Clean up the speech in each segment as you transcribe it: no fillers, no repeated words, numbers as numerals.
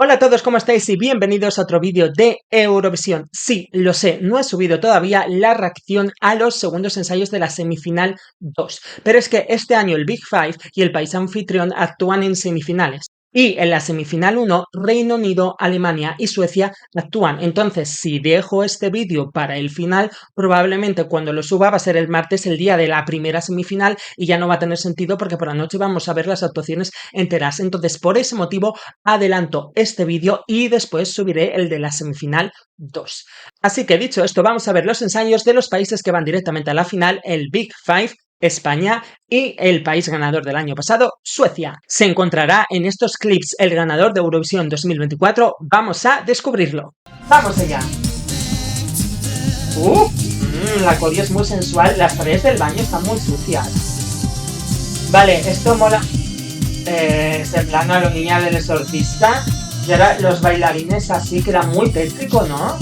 Hola a todos, ¿cómo estáis? Y bienvenidos a otro vídeo de Eurovisión. Sí, lo sé, no he subido todavía la reacción a los segundos ensayos de la semifinal 2, pero es que este año el Big Five y el país anfitrión actúan en semifinales. Y en la semifinal 1, Reino Unido, Alemania y Suecia actúan. Entonces, si dejo este vídeo para el final, probablemente cuando lo suba va a ser el martes, el día de la primera semifinal, y ya no va a tener sentido porque por la noche vamos a ver las actuaciones enteras. Entonces, por ese motivo, adelanto este vídeo y después subiré el de la semifinal 2. Así que dicho esto, vamos a ver los ensayos de los países que van directamente a la final, el Big Five, España y el país ganador del año pasado, Suecia. ¿Se encontrará en estos clips el ganador de Eurovisión 2024? Vamos a descubrirlo. ¡Vamos allá! La coreo es muy sensual, las paredes del baño están muy sucias. Vale, esto mola. Ese plano a la niña del exorcista. Y ahora los bailarines así, que era muy tétrico, ¿no?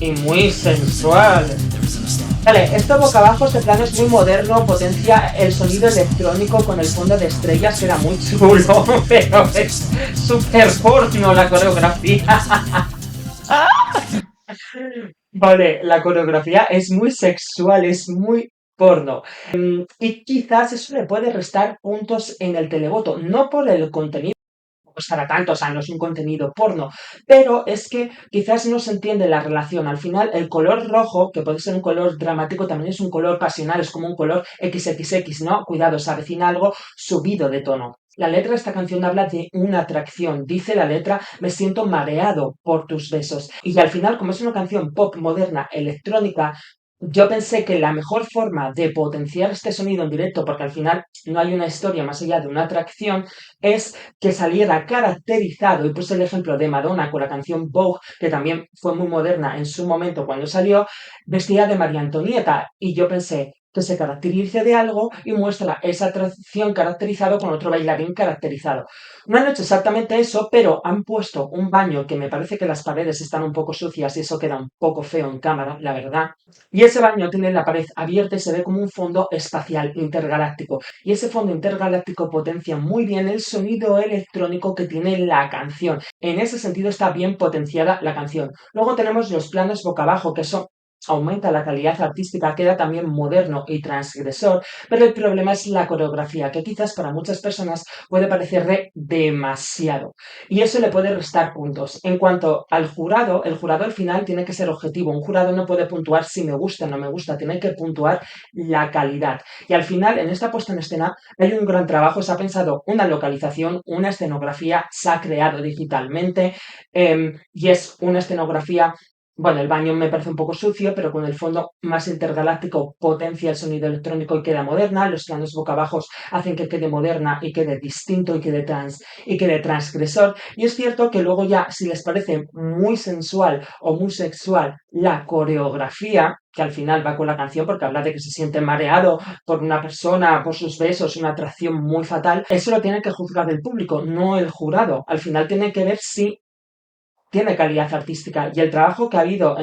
Y muy sensual. Vale, esto boca abajo, este plano es muy moderno, potencia el sonido electrónico con el fondo de estrellas, que era muy chulo, pero es súper porno la coreografía. Vale, la coreografía es muy sexual, es muy porno. Y quizás eso le puede restar puntos en el televoto, no por el contenido para tanto, o sea, no es un contenido porno, pero es que quizás no se entiende la relación. Al final, el color rojo, que puede ser un color dramático, también es un color pasional, es como un color XXX, ¿no? Cuidado, se avecina algo subido de tono. La letra de esta canción habla de una atracción. Dice la letra, me siento mareado por tus besos. Y al final, como es una canción pop moderna, electrónica, yo pensé que la mejor forma de potenciar este sonido en directo, porque al final no hay una historia más allá de una atracción, es que saliera caracterizado, y puse el ejemplo de Madonna con la canción Vogue, que también fue muy moderna en su momento cuando salió, vestida de María Antonieta. Y yo pensé que se caracterice de algo y muestra esa atracción caracterizado con otro bailarín caracterizado. No han hecho exactamente eso, pero han puesto un baño que me parece que las paredes están un poco sucias y eso queda un poco feo en cámara, la verdad. Y ese baño tiene la pared abierta y se ve como un fondo espacial intergaláctico. Y ese fondo intergaláctico potencia muy bien el sonido electrónico que tiene la canción. En ese sentido está bien potenciada la canción. Luego tenemos los planos boca abajo, que eso aumenta la calidad artística, queda también moderno y transgresor, pero el problema es la coreografía, que quizás para muchas personas puede parecerle demasiado. Y eso le puede restar puntos. En cuanto al jurado, el jurado al final tiene que ser objetivo. Un jurado no puede puntuar si me gusta o no me gusta, tiene que puntuar la calidad. Y al final, en esta puesta en escena, hay un gran trabajo, se ha pensado una localización, una escenografía, se ha creado digitalmente y es una escenografía. Bueno, el baño me parece un poco sucio, pero con el fondo más intergaláctico potencia el sonido electrónico y queda moderna. Los planos boca abajo hacen que quede moderna y quede distinto y quede transgresor. Y es cierto que luego ya, si les parece muy sensual o muy sexual la coreografía, que al final va con la canción porque habla de que se siente mareado por una persona, por sus besos, una atracción muy fatal, eso lo tiene que juzgar el público, no el jurado. Al final tiene que ver si tiene calidad artística y el trabajo que ha habido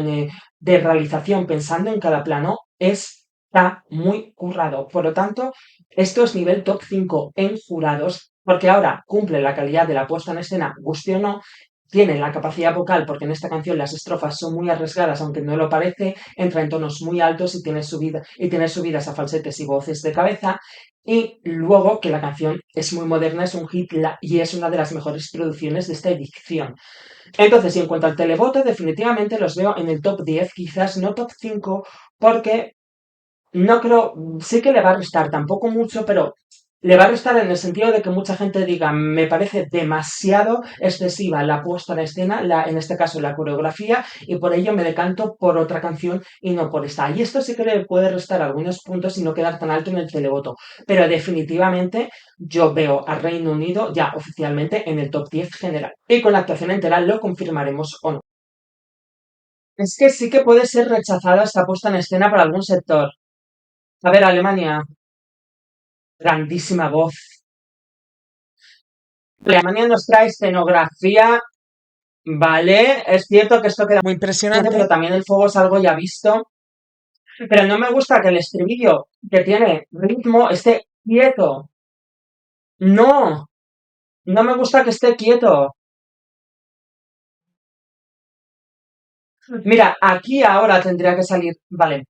de realización pensando en cada plano está muy currado. Por lo tanto, esto es nivel top 5 en jurados, porque ahora cumple la calidad de la puesta en escena, guste o no, tiene la capacidad vocal, porque en esta canción las estrofas son muy arriesgadas, aunque no lo parece, entra en tonos muy altos y tiene subidas a falsetes y voces de cabeza, y luego que la canción es muy moderna, es un hit y es una de las mejores producciones de esta edición. Entonces, y en cuanto al televoto, definitivamente los veo en el top 10, quizás no top 5, porque no creo, sí que le va a restar, tampoco mucho, pero le va a restar en el sentido de que mucha gente diga, me parece demasiado excesiva la puesta en escena, en este caso la coreografía, y por ello me decanto por otra canción y no por esta. Y esto sí que le puede restar algunos puntos y no quedar tan alto en el televoto, pero definitivamente yo veo a Reino Unido ya oficialmente en el top 10 general. Y con la actuación entera lo confirmaremos o no. Es que sí que puede ser rechazada esta puesta en escena por algún sector. A ver, Alemania, grandísima voz. Alemania nos trae escenografía, vale, es cierto que esto queda muy impresionante, pero también el fuego es algo ya visto. Pero no me gusta que el estribillo que tiene ritmo esté quieto. No, no me gusta que esté quieto. Mira, aquí ahora tendría que salir, vale.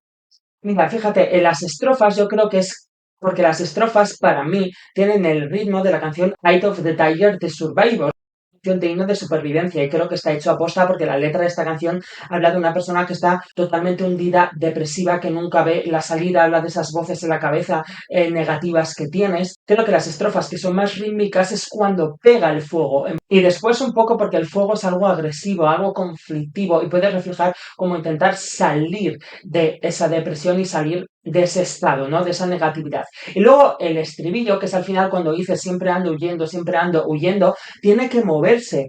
Mira, fíjate, en las estrofas yo creo que es porque las estrofas para mí tienen el ritmo de la canción Eye of the Tiger de Survivor, canción de himno de supervivencia, y creo que está hecho a posta porque la letra de esta canción habla de una persona que está totalmente hundida, depresiva, que nunca ve la salida, habla de esas voces en la cabeza negativas que tienes. Creo que las estrofas que son más rítmicas es cuando pega el fuego. Y después un poco porque el fuego es algo agresivo, algo conflictivo y puede reflejar como intentar salir de esa depresión y salir de ese estado, ¿no? De esa negatividad. Y luego el estribillo, que es al final cuando dice siempre ando huyendo, tiene que moverse.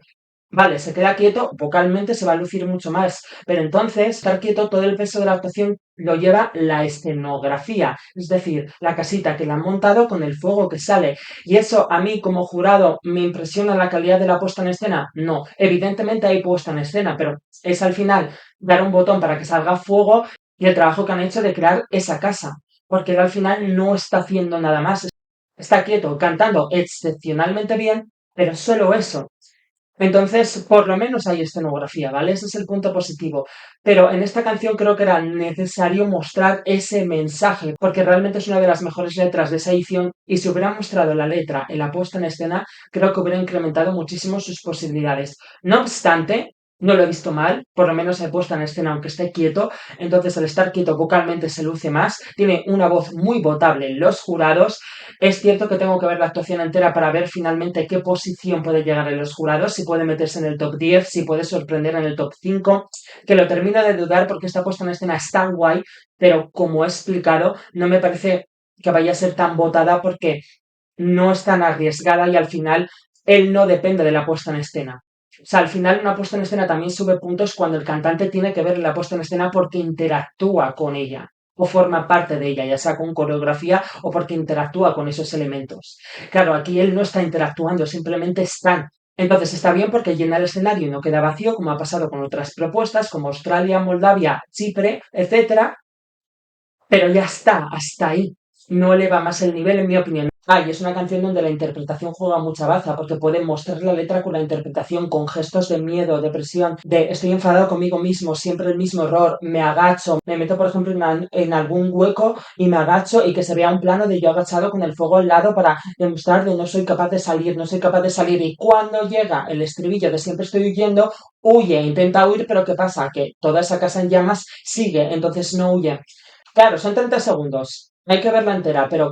Vale, se queda quieto, vocalmente se va a lucir mucho más, pero entonces estar quieto, todo el peso de la actuación lo lleva la escenografía, es decir, la casita que le han montado con el fuego que sale. Y eso a mí como jurado me impresiona la calidad de la puesta en escena. No, evidentemente hay puesta en escena, pero es al final dar un botón para que salga fuego y el trabajo que han hecho de crear esa casa, porque él al final no está haciendo nada más. Está quieto, cantando excepcionalmente bien, pero solo eso. Entonces, por lo menos hay escenografía, ¿vale? Ese es el punto positivo. Pero en esta canción creo que era necesario mostrar ese mensaje, porque realmente es una de las mejores letras de esa edición y si hubiera mostrado la letra en la puesta en escena, creo que hubiera incrementado muchísimo sus posibilidades. No obstante, no lo he visto mal, por lo menos he puesta en escena aunque esté quieto, entonces al estar quieto vocalmente se luce más, tiene una voz muy potable en los jurados. Es cierto que tengo que ver la actuación entera para ver finalmente qué posición puede llegar en los jurados, si puede meterse en el top 10, si puede sorprender en el top 5, que lo termino de dudar porque esta puesta en escena es tan guay, pero como he explicado, no me parece que vaya a ser tan votada porque no es tan arriesgada y al final él no depende de la puesta en escena. O sea, al final una puesta en escena también sube puntos cuando el cantante tiene que ver la puesta en escena porque interactúa con ella o forma parte de ella, ya sea con coreografía o porque interactúa con esos elementos. Claro, aquí él no está interactuando, simplemente están. Entonces está bien porque llena el escenario y no queda vacío, como ha pasado con otras propuestas como Australia, Moldavia, Chipre, etcétera, pero ya está, hasta ahí. No eleva más el nivel, en mi opinión. Ah, y es una canción donde la interpretación juega mucha baza, porque puede mostrar la letra con la interpretación, con gestos de miedo, depresión, de estoy enfadado conmigo mismo, siempre el mismo error, me agacho, me meto, por ejemplo, en algún hueco y me agacho y que se vea un plano de yo agachado con el fuego al lado para demostrar de no soy capaz de salir, no soy capaz de salir. Y cuando llega el estribillo de siempre estoy huyendo, huye, intenta huir, pero ¿qué pasa? Que toda esa casa en llamas sigue, entonces no huye. Claro, son 30 segundos. Hay que verla entera, pero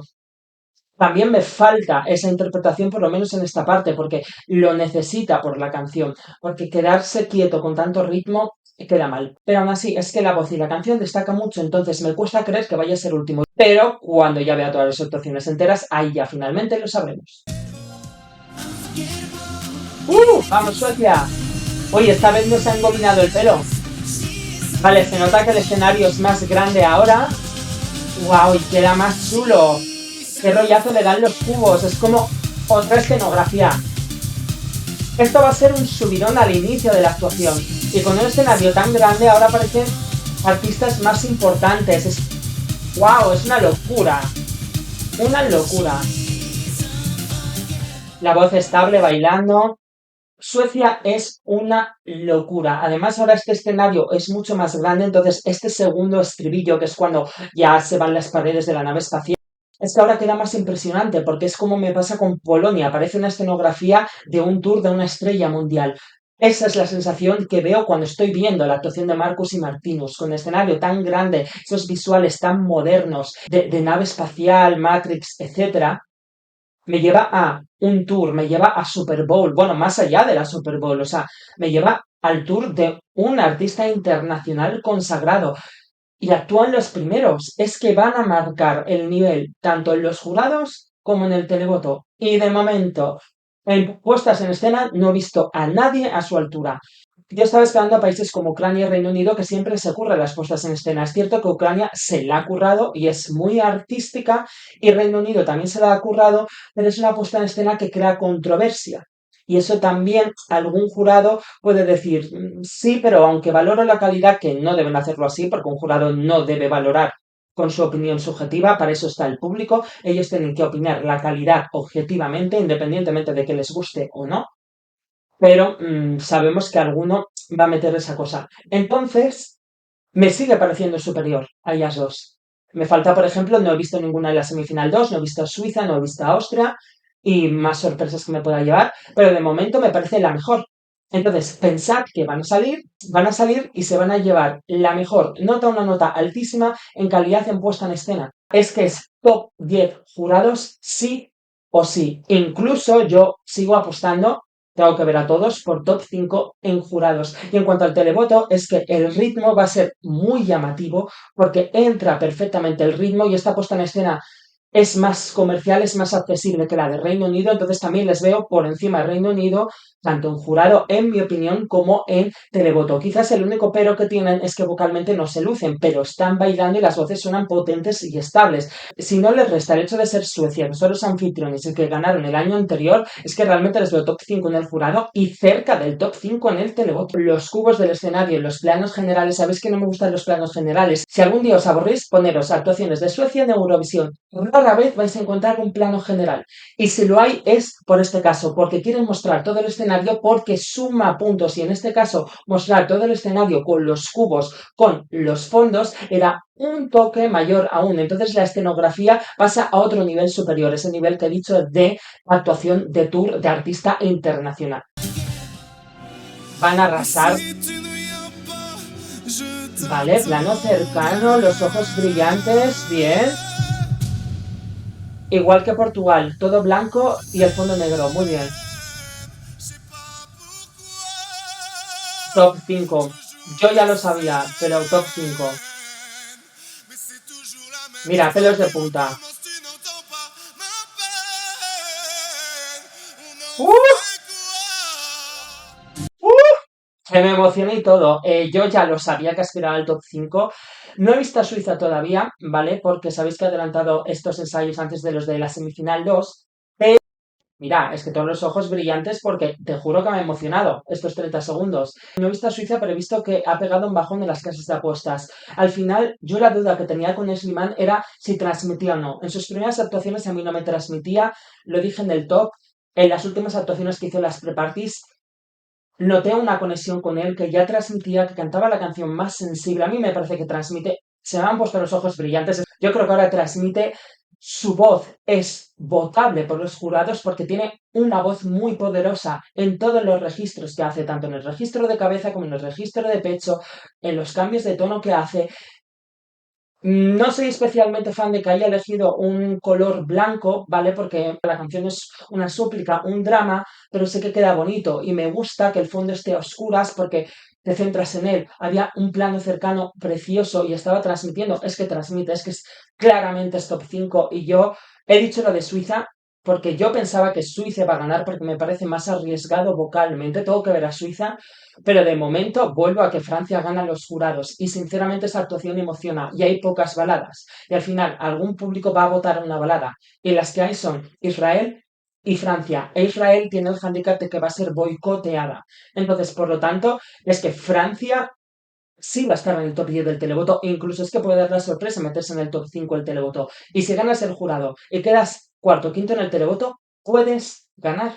también me falta esa interpretación, por lo menos en esta parte, porque lo necesita por la canción. Porque quedarse quieto con tanto ritmo queda mal. Pero aún así, es que la voz y la canción destaca mucho, entonces me cuesta creer que vaya a ser último. Pero cuando ya vea todas las actuaciones enteras, ahí ya finalmente lo sabremos. ¡Vamos, Suecia! Oye, esta vez no se ha engominado el pelo. Vale, se nota que el escenario es más grande ahora. ¡Wow! Y queda más chulo. Qué rollazo le dan los cubos, es como otra escenografía. Esto va a ser un subidón al inicio de la actuación. Y con un escenario tan grande ahora aparecen artistas más importantes. ¡Wow! Es una locura. Una locura. La voz estable bailando. Suecia es una locura. Además, ahora este escenario es mucho más grande, entonces este segundo estribillo, que es cuando ya se van las paredes de la nave espacial, es que ahora queda más impresionante porque es como me pasa con Polonia, parece una escenografía de un tour de una estrella mundial. Esa es la sensación que veo cuando estoy viendo la actuación de Marcus y Martinus, con el escenario tan grande, esos visuales tan modernos, de nave espacial, Matrix, etcétera, me lleva a un tour, me lleva a Super Bowl, bueno, más allá de la Super Bowl, o sea, me lleva al tour de un artista internacional consagrado y actúan los primeros, es que van a marcar el nivel tanto en los jurados como en el televoto. Y de momento, en puestas en escena, no he visto a nadie a su altura. Yo estaba esperando a países como Ucrania y Reino Unido que siempre se curran las puestas en escena. Es cierto que Ucrania se la ha currado y es muy artística y Reino Unido también se la ha currado, pero es una puesta en escena que crea controversia. Y eso también algún jurado puede decir, sí, pero aunque valoro la calidad, que no deben hacerlo así, porque un jurado no debe valorar con su opinión subjetiva, para eso está el público, ellos tienen que opinar la calidad objetivamente, independientemente de que les guste o no, pero sabemos que alguno va a meter esa cosa. Entonces, me sigue pareciendo superior a ellas dos. Me falta, por ejemplo, no he visto ninguna de la semifinal 2, no he visto a Suiza, no he visto a Austria y más sorpresas que me pueda llevar, pero de momento me parece la mejor. Entonces, pensad que van a salir y se van a llevar la mejor nota, una nota altísima en calidad en puesta en escena. Es que es top 10 jurados, sí o sí. Incluso yo sigo apostando, tengo que ver a todos, por top 5 en jurados. Y en cuanto al televoto, es que el ritmo va a ser muy llamativo porque entra perfectamente el ritmo y esta puesta en escena es más comercial, es más accesible que la de Reino Unido, entonces también les veo por encima de Reino Unido, tanto en jurado, en mi opinión, como en televoto. Quizás el único pero que tienen es que vocalmente no se lucen, pero están bailando y las voces suenan potentes y estables. Si no les resta el hecho de ser Suecia, que son los anfitriones y que ganaron el año anterior, es que realmente les veo top 5 en el jurado y cerca del top 5 en el televoto. Los cubos del escenario, los planos generales, sabéis que no me gustan los planos generales. Si algún día os aburrís, poneros actuaciones de Suecia en Eurovisión. Rara vez vais a encontrar un plano general. Y si lo hay, es por este caso, porque quieren mostrar todo el escenario, porque suma puntos. Y en este caso, mostrar todo el escenario con los cubos, con los fondos, era un toque mayor aún. Entonces la escenografía pasa a otro nivel superior, ese nivel que he dicho de actuación de tour de artista internacional. Van a arrasar. Vale, plano cercano, los ojos brillantes, bien. Igual que Portugal, todo blanco y el fondo negro, muy bien. Top 5. Yo ya lo sabía, pero top 5. Mira, pelos de punta. ¡Uh! Que me emocioné y todo. Yo ya lo sabía que aspiraba al top 5. No he visto a Suiza todavía, ¿vale? Porque sabéis que he adelantado estos ensayos antes de los de la semifinal 2. Pero, mira, es que todos los ojos brillantes porque te juro que me ha emocionado estos 30 segundos. No he visto a Suiza, pero he visto que ha pegado un bajón en las casas de apuestas. Al final, yo la duda que tenía con Slimane era si transmitía o no. En sus primeras actuaciones a mí no me transmitía, lo dije en el top. En las últimas actuaciones que hizo en las pre-parties noté una conexión con él que ya transmitía, que cantaba la canción más sensible. A mí me parece que transmite, se me han puesto los ojos brillantes. Yo creo que ahora transmite, su voz es votable por los jurados porque tiene una voz muy poderosa en todos los registros que hace, tanto en el registro de cabeza como en el registro de pecho, en los cambios de tono que hace. No soy especialmente fan de que haya elegido un color blanco, ¿vale? Porque la canción es una súplica, un drama, pero sé que queda bonito y me gusta que el fondo esté a oscuras porque te centras en él. Había un plano cercano precioso y estaba transmitiendo, es que transmite, es que es claramente es top 5 y yo he dicho lo de Suiza porque yo pensaba que Suiza iba a ganar porque me parece más arriesgado vocalmente, tengo que ver a Suiza, pero de momento vuelvo a que Francia gana los jurados y sinceramente esa actuación emociona y hay pocas baladas. Y al final algún público va a votar una balada y las que hay son Israel y Francia. E Israel tiene el hándicap de que va a ser boicoteada. Entonces, por lo tanto, es que Francia sí va a estar en el top 10 del televoto e incluso es que puede dar la sorpresa meterse en el top 5 del televoto. Y si ganas el jurado y quedas cuarto o quinto en el televoto, puedes ganar.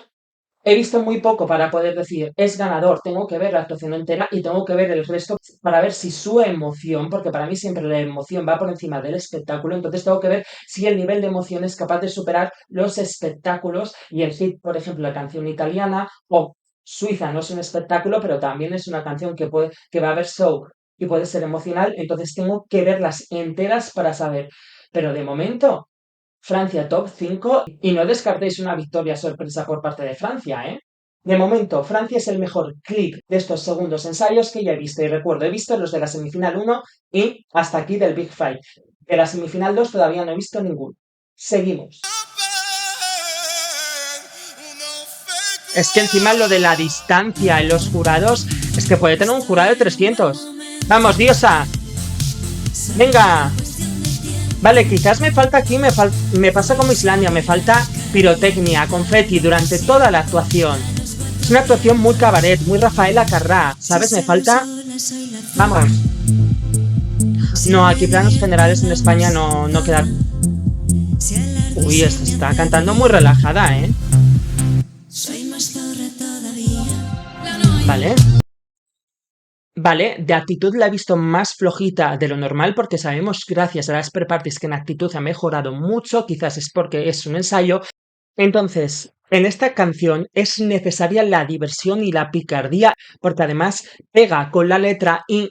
He visto muy poco para poder decir es ganador, tengo que ver la actuación entera y tengo que ver el resto para ver si su emoción, porque para mí siempre la emoción va por encima del espectáculo, entonces tengo que ver si el nivel de emoción es capaz de superar los espectáculos y el hit, por ejemplo, la canción italiana o Suiza no es un espectáculo, pero también es una canción que va a haber show y puede ser emocional, entonces tengo que verlas enteras para saber. Pero de momento, Francia top 5 y no descartéis una victoria sorpresa por parte de Francia, ¿eh? De momento, Francia es el mejor clip de estos segundos ensayos que ya he visto. Y recuerdo, he visto los de la semifinal 1 y hasta aquí del Big Five. De la semifinal 2 todavía no he visto ninguno. Seguimos. Es que encima lo de la distancia en los jurados es que puede tener un jurado de 300. Vamos, diosa. Venga. Vale, quizás me falta aquí, me pasa como Islandia, me falta pirotecnia, confeti durante toda la actuación. Es una actuación muy cabaret, muy Rafaela Carrà, ¿sabes? Me falta... Vamos. No, aquí planos generales en España no queda... Uy, está cantando muy relajada, ¿eh? Vale. Vale, de actitud la he visto más flojita de lo normal porque sabemos, gracias a las pre-parties, que en actitud ha mejorado mucho, quizás es porque es un ensayo. Entonces, en esta canción es necesaria la diversión y la picardía, porque además pega con la letra y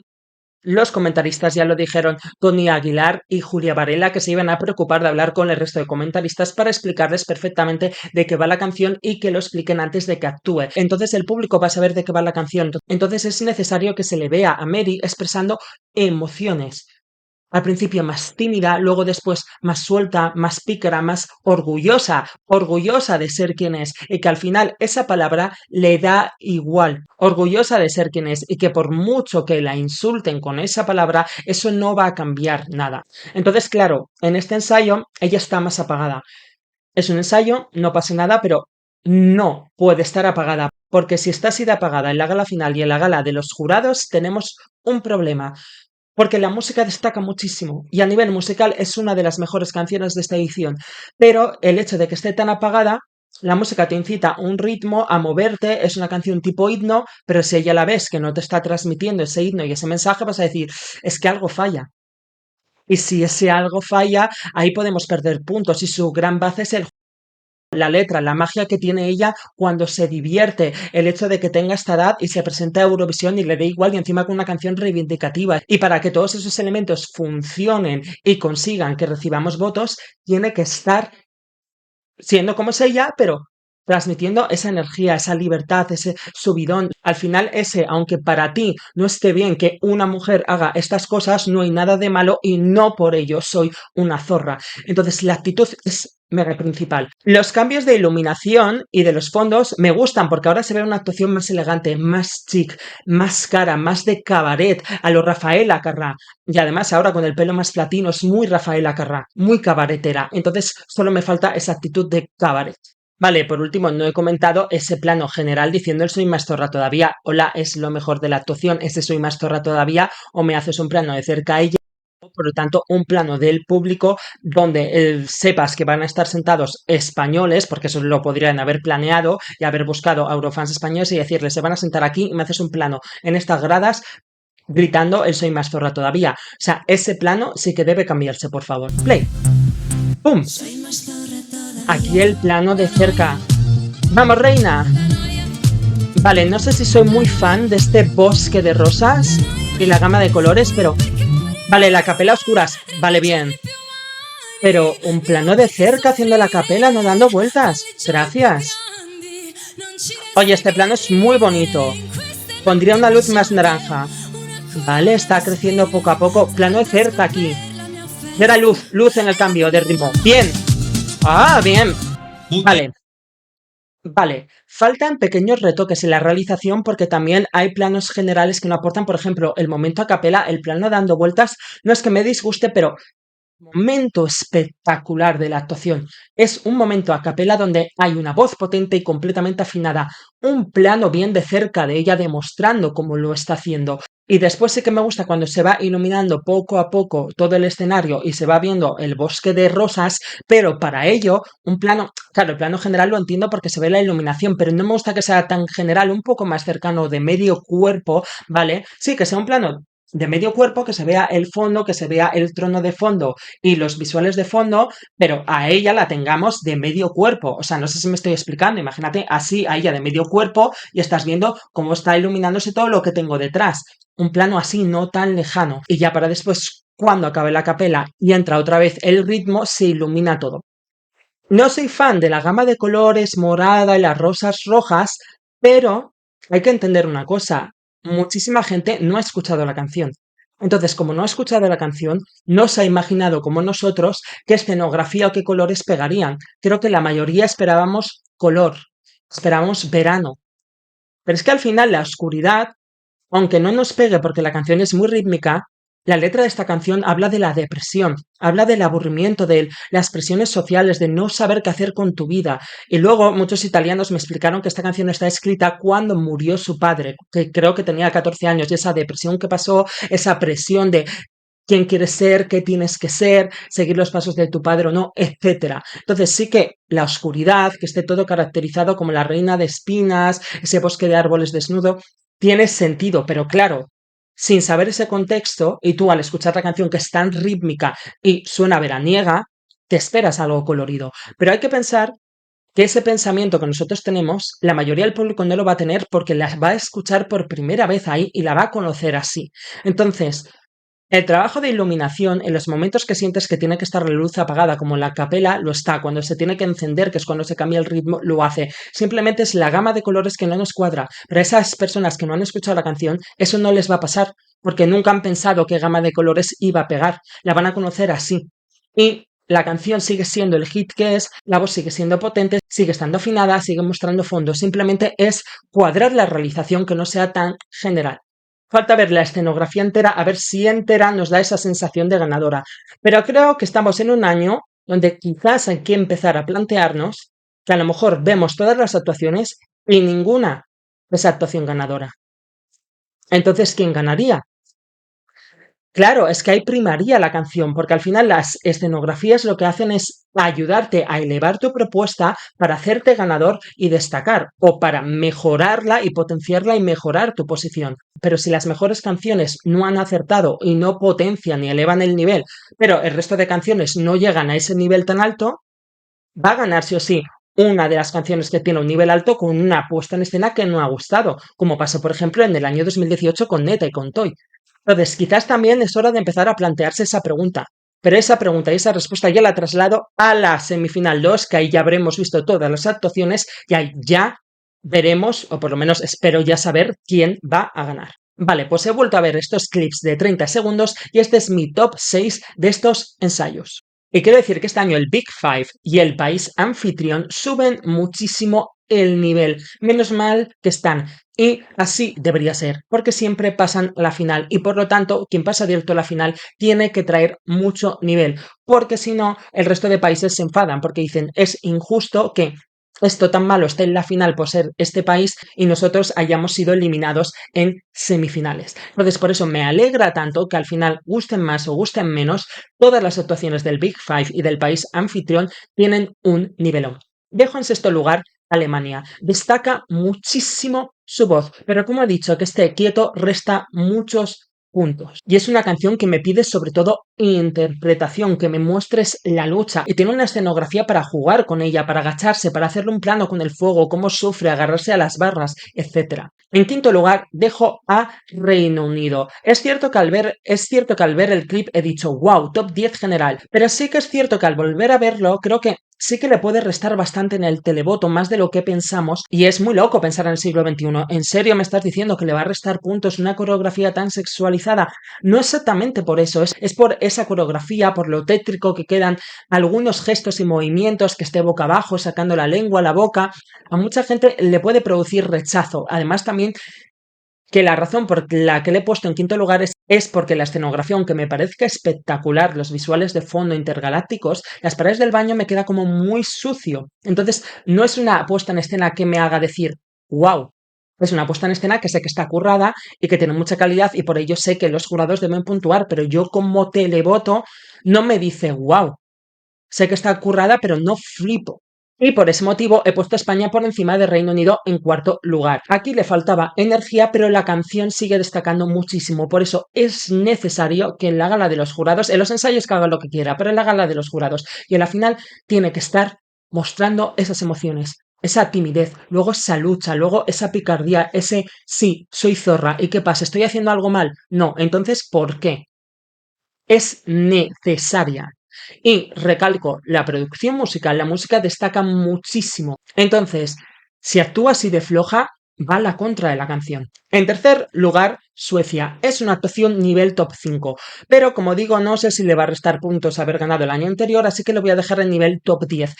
los comentaristas ya lo dijeron, Tony Aguilar y Julia Varela, que se iban a preocupar de hablar con el resto de comentaristas para explicarles perfectamente de qué va la canción y que lo expliquen antes de que actúe. Entonces el público va a saber de qué va la canción. Entonces es necesario que se le vea a Mary expresando emociones. Al principio más tímida, luego después más suelta, más pícara, más orgullosa, orgullosa de ser quien es, y que al final esa palabra le da igual, orgullosa de ser quien es, y que por mucho que la insulten con esa palabra, eso no va a cambiar nada. Entonces, claro, en este ensayo ella está más apagada. Es un ensayo, no pasa nada, pero no puede estar apagada, porque si está así de apagada en la gala final y en la gala de los jurados, tenemos un problema. Porque la música destaca muchísimo y a nivel musical es una de las mejores canciones de esta edición. Pero el hecho de que esté tan apagada, la música te incita a un ritmo, a moverte, es una canción tipo himno, pero si ella la ves que no te está transmitiendo ese himno y ese mensaje, vas a decir, es que algo falla. Y si ese algo falla, ahí podemos perder puntos y su gran base es la letra, la magia que tiene ella cuando se divierte, el hecho de que tenga esta edad y se presenta a Eurovisión y le dé igual y encima con una canción reivindicativa. Y para que todos esos elementos funcionen y consigan que recibamos votos, tiene que estar siendo como es ella, pero transmitiendo esa energía, esa libertad, ese subidón. Al final, ese, aunque para ti no esté bien que una mujer haga estas cosas, no hay nada de malo y no por ello soy una zorra. Entonces, la actitud es mega principal. Los cambios de iluminación y de los fondos me gustan porque ahora se ve una actuación más elegante, más chic, más cara, más de cabaret, a lo Rafaela Carrà. Y además ahora con el pelo más platino es muy Rafaela Carrà, muy cabaretera. Entonces solo me falta esa actitud de cabaret. Vale, por último, no he comentado ese plano general diciendo el soy más zorra todavía. Hola, es lo mejor de la actuación, ese soy más zorra todavía, o me haces un plano de cerca a ella, o por lo tanto, un plano del público donde sepas que van a estar sentados españoles, porque eso lo podrían haber planeado y haber buscado a eurofans españoles y decirles, se van a sentar aquí y me haces un plano en estas gradas gritando el soy más zorra todavía. O sea, ese plano sí que debe cambiarse, por favor. Play. ¡Pum! Aquí el plano de cerca. ¡Vamos, reina! Vale, no sé si soy muy fan de este bosque de rosas y la gama de colores, pero... Vale, la capela a oscuras. Vale, bien. Pero un plano de cerca haciendo la capela, no dando vueltas. Gracias. Oye, este plano es muy bonito. Pondría una luz más naranja. Vale, está creciendo poco a poco. Plano de cerca aquí. Era luz, luz en el cambio de ritmo. Bien. Ah, bien. Vale. Vale, faltan pequeños retoques en la realización porque también hay planos generales que no aportan, por ejemplo, el momento a capela, el plano dando vueltas, no es que me disguste, pero momento espectacular de la actuación. Es un momento a capela donde hay una voz potente y completamente afinada, un plano bien de cerca de ella demostrando cómo lo está haciendo. Y después sí que me gusta cuando se va iluminando poco a poco todo el escenario y se va viendo el bosque de rosas, pero para ello, un plano, claro, el plano general lo entiendo porque se ve la iluminación, pero no me gusta que sea tan general, un poco más cercano de medio cuerpo, ¿vale? Sí, que sea un plano de medio cuerpo, que se vea el fondo, que se vea el trono de fondo y los visuales de fondo, pero a ella la tengamos de medio cuerpo. O sea, no sé si me estoy explicando. Imagínate así a ella de medio cuerpo y estás viendo cómo está iluminándose todo lo que tengo detrás. Un plano así, no tan lejano. Y ya para después, cuando acabe la capela y entra otra vez el ritmo, se ilumina todo. No soy fan de la gama de colores morada y las rosas rojas, pero hay que entender una cosa. Muchísima gente no ha escuchado la canción. Entonces, como no ha escuchado la canción, no se ha imaginado como nosotros qué escenografía o qué colores pegarían. Creo que la mayoría esperábamos color, esperábamos verano. Pero es que al final la oscuridad, aunque no nos pegue porque la canción es muy rítmica, la letra de esta canción habla de la depresión, habla del aburrimiento, de las presiones sociales, de no saber qué hacer con tu vida. Y luego muchos italianos me explicaron que esta canción está escrita cuando murió su padre, que creo que tenía 14 años, y esa depresión que pasó, esa presión de quién quieres ser, qué tienes que ser, seguir los pasos de tu padre o no, etcétera. Entonces sí que la oscuridad, que esté todo caracterizado como la reina de espinas, ese bosque de árboles desnudo, tiene sentido, pero claro, sin saber ese contexto, y tú al escuchar la canción que es tan rítmica y suena veraniega, te esperas algo colorido. Pero hay que pensar que ese pensamiento que nosotros tenemos, la mayoría del público no lo va a tener porque la va a escuchar por primera vez ahí y la va a conocer así. Entonces, el trabajo de iluminación, en los momentos que sientes que tiene que estar la luz apagada, como en la capela, lo está. Cuando se tiene que encender, que es cuando se cambia el ritmo, lo hace. Simplemente es la gama de colores que no nos cuadra. Pero a esas personas que no han escuchado la canción, eso no les va a pasar, porque nunca han pensado qué gama de colores iba a pegar. La van a conocer así. Y la canción sigue siendo el hit que es, la voz sigue siendo potente, sigue estando afinada, sigue mostrando fondo. Simplemente es cuadrar la realización que no sea tan general. Falta ver la escenografía entera, a ver si entera nos da esa sensación de ganadora. Pero creo que estamos en un año donde quizás hay que empezar a plantearnos que a lo mejor vemos todas las actuaciones y ninguna es actuación ganadora. Entonces, ¿quién ganaría? Claro, es que ahí primaría la canción, porque al final las escenografías lo que hacen es ayudarte a elevar tu propuesta para hacerte ganador y destacar, o para mejorarla y potenciarla y mejorar tu posición. Pero si las mejores canciones no han acertado y no potencian ni elevan el nivel, pero el resto de canciones no llegan a ese nivel tan alto, va a ganar sí o sí una de las canciones que tiene un nivel alto con una puesta en escena que no ha gustado, como pasó por ejemplo en el año 2018 con Neta y con Toy. Entonces, quizás también es hora de empezar a plantearse esa pregunta, pero esa pregunta y esa respuesta ya la traslado a la semifinal 2, que ahí ya habremos visto todas las actuaciones y ahí ya veremos, o por lo menos espero ya saber quién va a ganar. Vale, pues he vuelto a ver estos clips de 30 segundos y este es mi top 6 de estos ensayos. Y quiero decir que este año el Big Five y el país anfitrión suben muchísimo el nivel. Menos mal que están. Y así debería ser, porque siempre pasan a la final. Y por lo tanto, quien pasa directo a la final tiene que traer mucho nivel. Porque si no, el resto de países se enfadan, porque dicen, es injusto que esto tan malo esté en la final por ser este país y nosotros hayamos sido eliminados en semifinales. Entonces, por eso me alegra tanto que al final, gusten más o gusten menos, todas las actuaciones del Big Five y del país anfitrión tienen un nivelón. Dejo en sexto lugar Alemania. Destaca muchísimo su voz, pero como he dicho, que esté quieto resta muchos puntos. Y es una canción que me pide sobre todo interpretación, que me muestres la lucha. Y tiene una escenografía para jugar con ella, para agacharse, para hacerle un plano con el fuego, cómo sufre, agarrarse a las barras, etc. En quinto lugar, dejo a Reino Unido. Es cierto que al ver el clip he dicho, wow, top 10 general. Pero sí que es cierto que al volver a verlo, creo que sí que le puede restar bastante en el televoto, más de lo que pensamos, y es muy loco pensar en el siglo XXI. ¿En serio me estás diciendo que le va a restar puntos una coreografía tan sexualizada? No exactamente por eso, es por esa coreografía, por lo tétrico que quedan algunos gestos y movimientos, que esté boca abajo, sacando la lengua, la boca. A mucha gente le puede producir rechazo. Además, también que la razón por la que le he puesto en quinto lugar es porque la escenografía, aunque me parezca espectacular, los visuales de fondo intergalácticos, las paredes del baño me queda como muy sucio. Entonces, no es una puesta en escena que me haga decir, wow. Es una puesta en escena que sé que está currada y que tiene mucha calidad y por ello sé que los jurados deben puntuar, pero yo como televoto no me dice, wow. Sé que está currada, pero no flipo. Y por ese motivo he puesto a España por encima de Reino Unido en cuarto lugar. Aquí le faltaba energía, pero la canción sigue destacando muchísimo. Por eso es necesario que en la gala de los jurados, en los ensayos que haga lo que quiera, pero en la gala de los jurados y en la final tiene que estar mostrando esas emociones, esa timidez, luego esa lucha, luego esa picardía, ese sí, soy zorra. ¿Y qué pasa? ¿Estoy haciendo algo mal? No. Entonces, ¿por qué? Es necesaria. Y recalco, la producción musical, la música destaca muchísimo. Entonces, si actúa así de floja, va a la contra de la canción. En tercer lugar, Suecia. Es una actuación nivel top 5. Pero como digo, no sé si le va a restar puntos haber ganado el año anterior, así que lo voy a dejar en nivel top 10.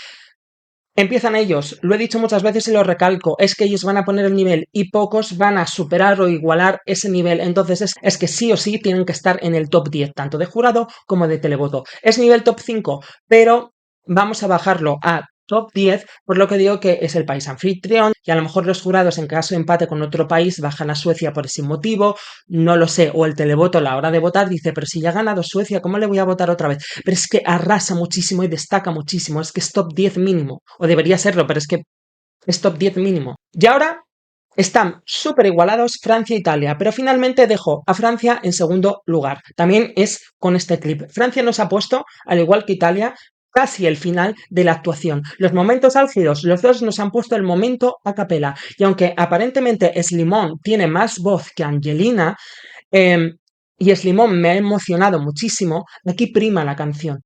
Empiezan ellos, lo he dicho muchas veces y lo recalco, es que ellos van a poner el nivel y pocos van a superar o igualar ese nivel, entonces es que sí o sí tienen que estar en el top 10, tanto de jurado como de televoto. Es nivel top 5, pero vamos a bajarlo a top 10, por lo que digo que es el país anfitrión, y a lo mejor los jurados en caso de empate con otro país bajan a Suecia por ese motivo, no lo sé, o el televoto a la hora de votar dice, pero si ya ha ganado Suecia, ¿cómo le voy a votar otra vez? Pero es que arrasa muchísimo y destaca muchísimo, es que es top 10 mínimo, o debería serlo, pero es que es top 10 mínimo. Y ahora Están súper igualados Francia e Italia, pero finalmente dejo a Francia en segundo lugar. También es con este clip. Francia nos ha puesto, al igual que Italia, casi el final de la actuación. Los momentos álgidos, los dos nos han puesto el momento a capela. Y aunque aparentemente Slimón tiene más voz que Angelina, eh, y Slimón me ha emocionado muchísimo, aquí prima la canción.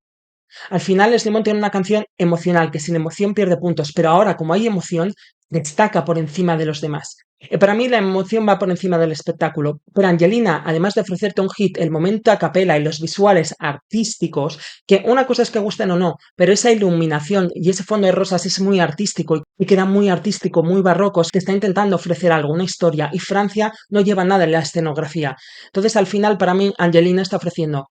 Al final, Slimón tiene una canción emocional que sin emoción pierde puntos, pero ahora, como hay emoción, destaca por encima de los demás. Para mí la emoción va por encima del espectáculo, pero Angelina, además de ofrecerte un hit, el momento a capela y los visuales artísticos, que una cosa es que gusten o no, pero esa iluminación y ese fondo de rosas es muy artístico y queda muy artístico, muy barroco, te está intentando ofrecer algo, una historia, y Francia no lleva nada en la escenografía. Entonces, al final, para mí, Angelina está ofreciendo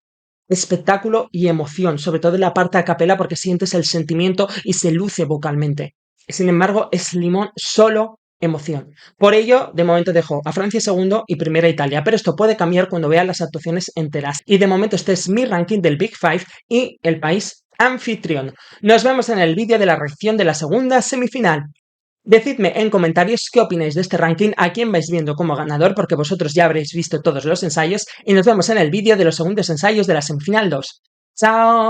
espectáculo y emoción, sobre todo en la parte a capela porque sientes el sentimiento y se luce vocalmente. Sin embargo, es Limón solo emoción. Por ello, de momento dejo a Francia segundo y primera Italia, pero esto puede cambiar cuando vea las actuaciones enteras. Y de momento este es mi ranking del Big Five y el país anfitrión. Nos vemos en el vídeo de la reacción de la segunda semifinal. Decidme en comentarios qué opináis de este ranking, a quién vais viendo como ganador, porque vosotros ya habréis visto todos los ensayos, y nos vemos en el vídeo de los segundos ensayos de la semifinal 2. ¡Chao!